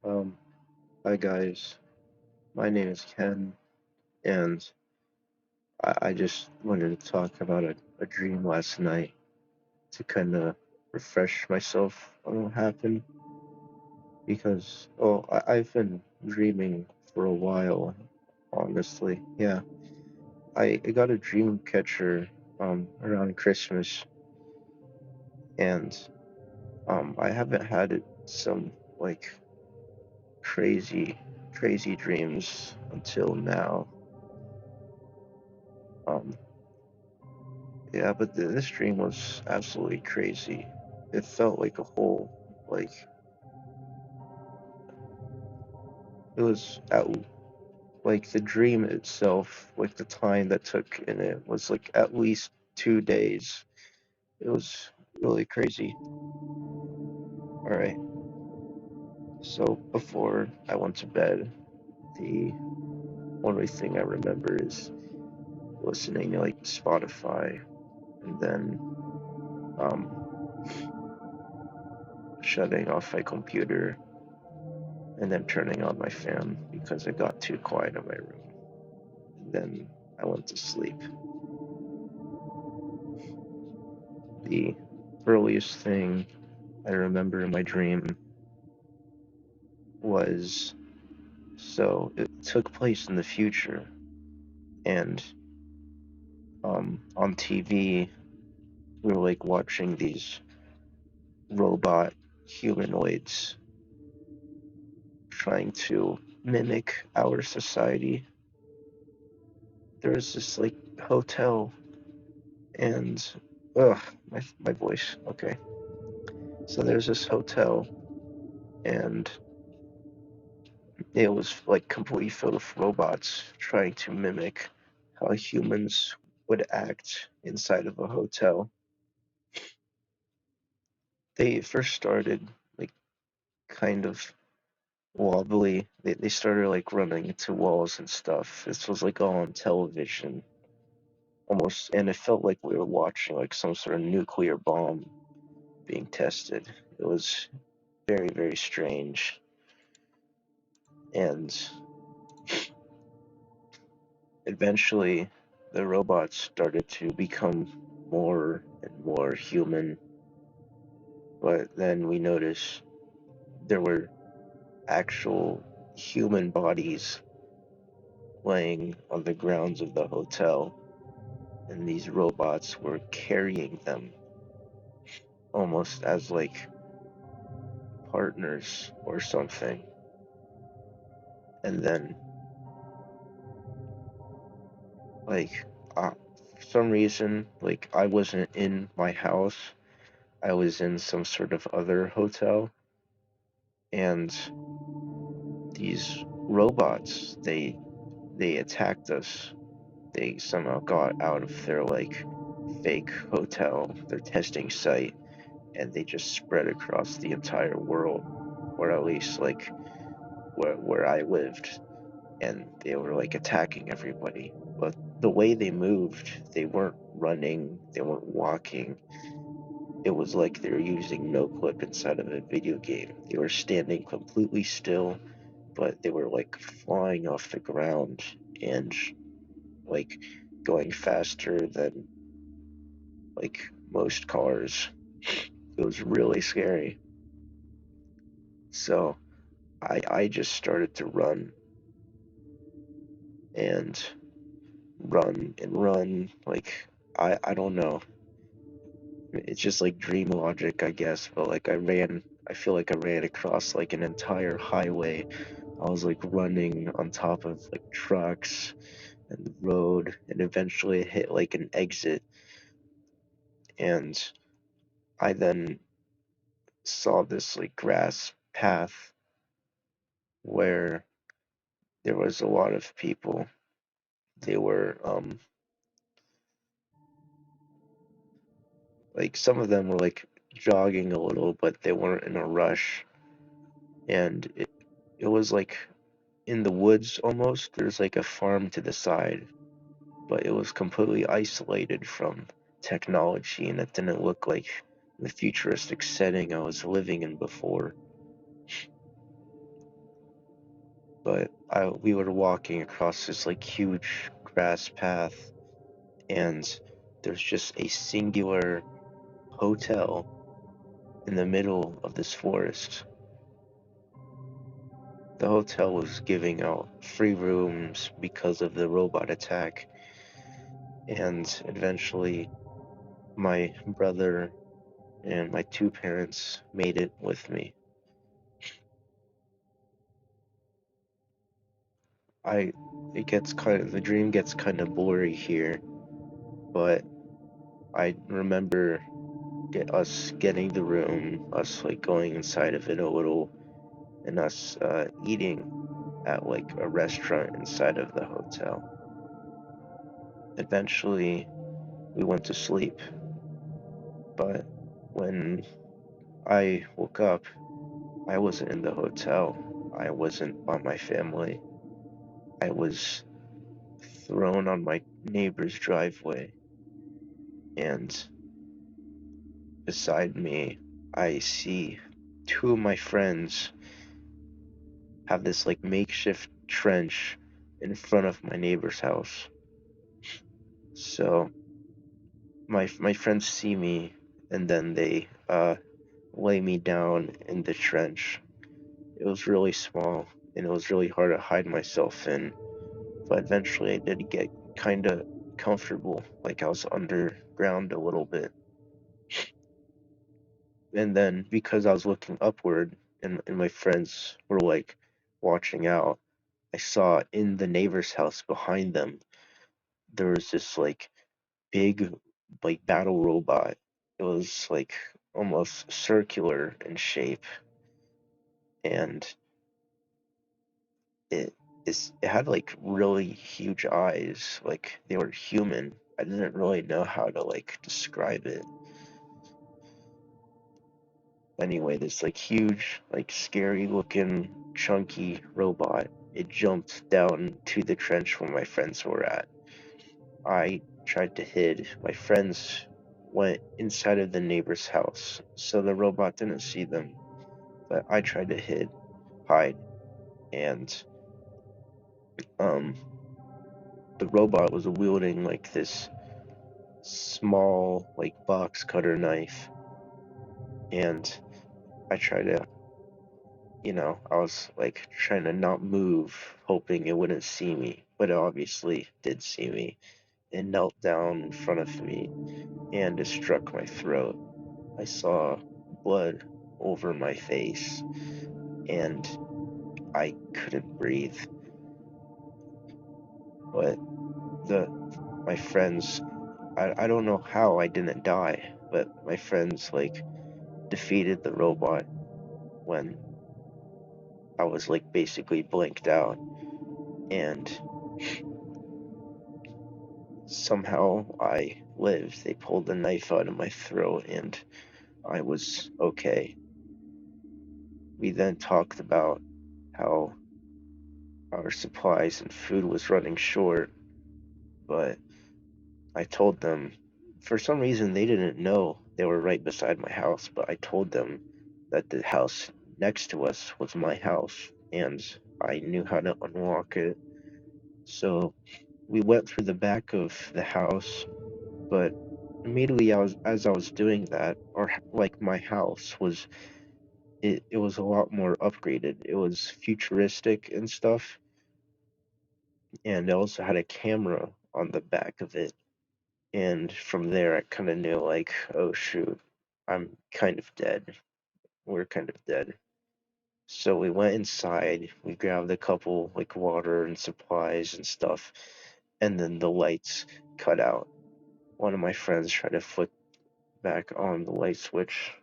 Um, Hi guys, my name is Ken, and I just wanted to talk about a dream last night to kind of refresh myself on what happened because, I've been dreaming for a while, honestly. Yeah, I got a dream catcher around Christmas, and I haven't had some like crazy, crazy dreams until now. Um, Yeah, but this dream was absolutely crazy. It felt like a whole, like, it was at, like, the dream itself, like, the time that took in it was, like, at least 2 days. It was really crazy. All right. So before I went to bed, the only thing I remember is listening to, like, Spotify and then, um, shutting off my computer and then turning on my fan because it got too quiet in my room. Then I went to sleep. The earliest thing I remember in my dream was it took place in the future, and on TV, we were like watching these robot humanoids trying to mimic our society. There was this like hotel, and ugh, my voice. Okay, so there's this hotel, and it was like completely filled with robots trying to mimic how humans would act inside of a hotel. They first started like kind of wobbly. They started like running into walls and stuff. This was like all on television almost, and it felt like we were watching like some sort of nuclear bomb being tested. It was very, very strange. And eventually, the robots started to become more and more human, but then we noticed there were actual human bodies laying on the grounds of the hotel, and these robots were carrying them almost as like partners or something. And then, like, for some reason, like, I wasn't in my house, I was in some sort of other hotel, and these robots, they attacked us. They somehow got out of their like fake hotel, their testing site, and they just spread across the entire world, or at least like where I lived, and they were like attacking everybody. But the way they moved, they weren't running, they weren't walking. It was like they were using no clip inside of a video game. They were standing completely still, but they were like flying off the ground and like going faster than like most cars. It was really scary. So I just started to run and run and run. Like I don't know. It's just like dream logic, I guess. But like I feel like I ran across like an entire highway. I was like running on top of like trucks and the road, and eventually hit like an exit. And I then saw this like grass path where there was a lot of people. They were like some of them were like jogging a little, but they weren't in a rush. And it was like in the woods almost. There's like a farm to the side, but it was completely isolated from technology, and it didn't look like the futuristic setting I was living in before. but we were walking across this like huge grass path, and there's just a singular hotel in the middle of this forest. The hotel was giving out free rooms because of the robot attack, and eventually my brother and my two parents made it with me. I the dream gets kind of blurry here, but I remember us getting the room, us like going inside of it a little, and us eating at like a restaurant inside of the hotel. Eventually, we went to sleep, but when I woke up, I wasn't in the hotel. I wasn't by my family. I was thrown on my neighbor's driveway, and beside me, I see two of my friends have this like makeshift trench in front of my neighbor's house. So my friends see me, and then they lay me down in the trench. It was really small, and it was really hard to hide myself in, but eventually I did get kind of comfortable, like I was underground a little bit. And then because I was looking upward and my friends were like watching out, I saw in the neighbor's house behind them there was this like big like battle robot. It was like almost circular in shape, and it it had like really huge eyes, like they were human. I didn't really know how to like describe it. Anyway, this like huge, like scary looking chunky robot, it jumped down to the trench where my friends were at. I tried to hide. My friends went inside of the neighbor's house, so the robot didn't see them. But I tried to hide, and um, the robot was wielding like this small, like box cutter knife, and I tried to, I was like trying to not move, hoping it wouldn't see me, but it obviously did see me. It knelt down in front of me, and it struck my throat. I saw blood over my face, and I couldn't breathe. But the my friends, I don't know how I didn't die, but my friends like defeated the robot when I was like basically blanked out, and somehow I lived. They pulled the knife out of my throat, and I was okay. We then talked about how our supplies and food was running short, but I told them, for some reason they didn't know they were right beside my house, but I told them that the house next to us was my house, and I knew how to unlock it. So we went through the back of the house, but immediately as I was doing that, or like my house was, it was a lot more upgraded. It was futuristic and stuff, and it also had a camera on the back of it. And from there, I kind of knew, like, oh shoot, I'm kind of dead. We're kind of dead. So we went inside, we grabbed a couple, like, water and supplies and stuff, and then the lights cut out. One of my friends tried to flick back on the light switch,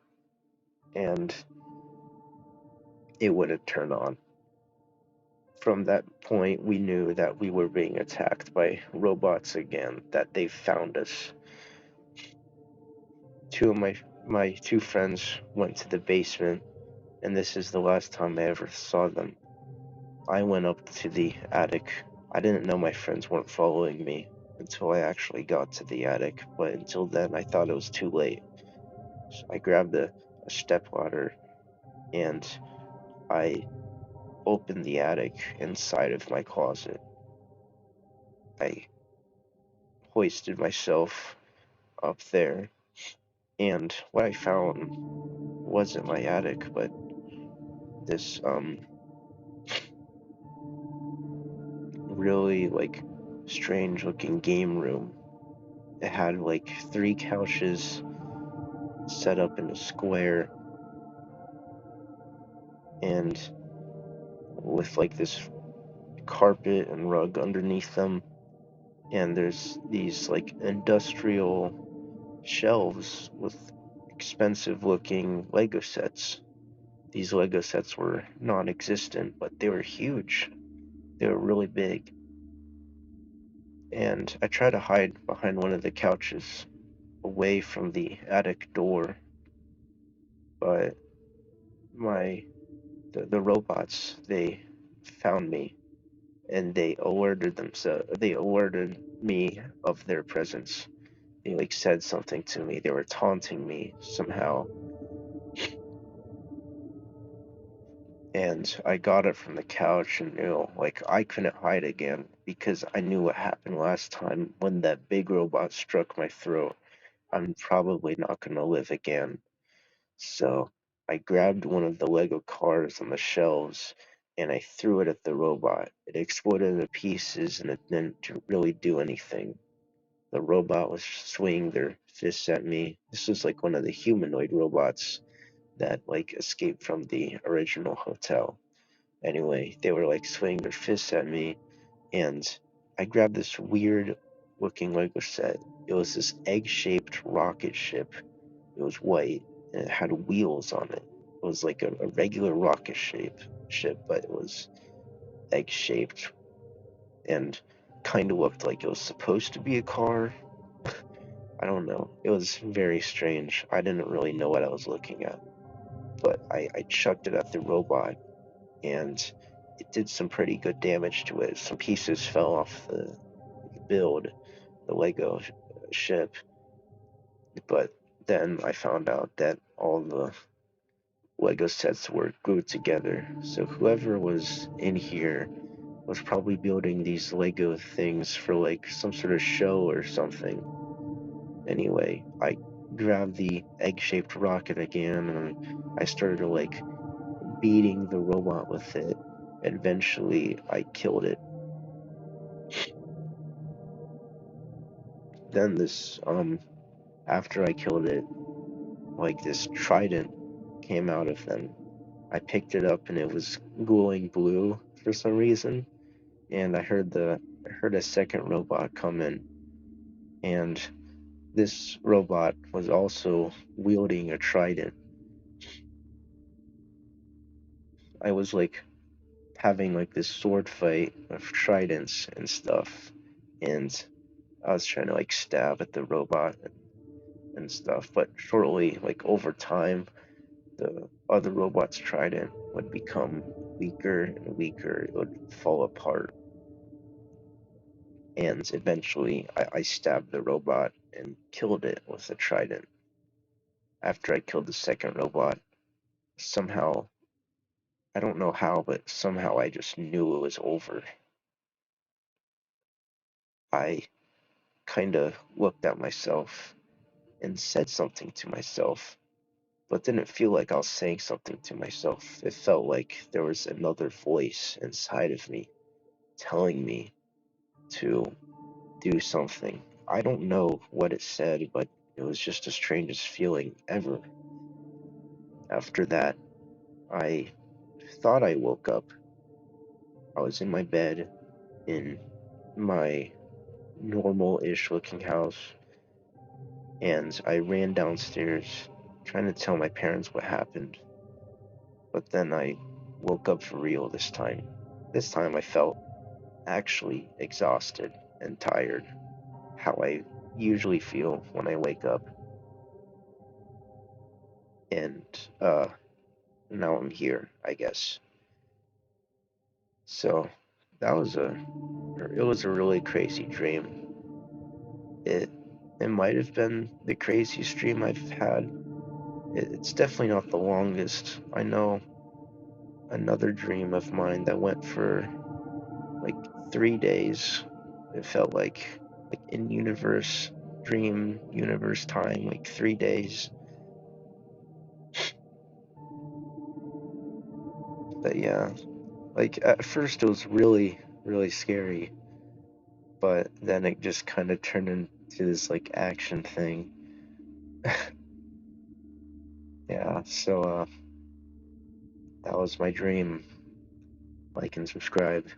and it wouldn't turn on. From that point, we knew that we were being attacked by robots again, that they found us. Two of my two friends went to the basement, and this is the last time I ever saw them. I went up to the attic. I didn't know my friends weren't following me until I actually got to the attic, but until then I thought it was too late. So I grabbed a step ladder, and I opened the attic inside of my closet. I hoisted myself up there, and what I found wasn't my attic, but this really like strange looking game room. It had like 3 couches set up in a square and with like this carpet and rug underneath them. And there's these like industrial shelves with expensive looking Lego sets. These Lego sets were non existent, but they were huge. They were really big. And I tried to hide behind one of the couches away from the attic door, but my the robots, they found me and they alerted me of their presence. They like said something to me. They were taunting me somehow. And I got it from the couch and like I couldn't hide again because I knew what happened last time when that big robot struck my throat. I'm probably not gonna live again. So I grabbed one of the Lego cars on the shelves and I threw it at the robot. It exploded into pieces and it didn't really do anything. The robot was swinging their fists at me. This was like one of the humanoid robots that like escaped from the original hotel. Anyway, they were like swinging their fists at me, and I grabbed this weird looking Lego set. It was this egg shaped rocket ship. It was white and it had wheels on it. It was like a regular rocket ship, but it was egg shaped and kind of looked like it was supposed to be a car. I don't know. It was very strange. I didn't really know what I was looking at, but I chucked it at the robot and it did some pretty good damage to it. Some pieces fell off the build, the Lego ship, but then I found out that all the Lego sets were glued together. So whoever was in here was probably building these Lego things for like some sort of show or something. Anyway, I grabbed the egg-shaped rocket again and I started like beating the robot with it. Eventually, I killed it. Then after I killed it, like this trident came out of them. I picked it up and it was glowing blue for some reason, and I heard a second robot come in, and this robot was also wielding a trident. I was like having like this sword fight of tridents and stuff, and I was trying to like stab at the robot and stuff, but shortly, like over time, the other robot's trident would become weaker and weaker. It would fall apart. And eventually, I stabbed the robot and killed it with a trident. After I killed the second robot, somehow, I don't know how, but somehow I just knew it was over. I kind of looked at myself and said something to myself, but didn't feel like I was saying something to myself. It felt like there was another voice inside of me telling me to do something. I don't know what it said, but it was just the strangest feeling ever. After that, I thought I woke up. I was in my bed in my normal ish looking house, and I ran downstairs trying to tell my parents what happened. But then I woke up for real this time. This time I felt actually exhausted and tired, how I usually feel when I wake up. And now I'm here, I guess. So that was it was a really crazy dream. It it might have been the craziest dream I've had. It's definitely not the longest. I know another dream of mine that went for like 3 days. It felt like in universe, dream, universe time, like 3 days. But yeah, like at first it was really, really scary, but then it just kind of turned into this like action thing. Yeah, so that was my dream. Like and subscribe.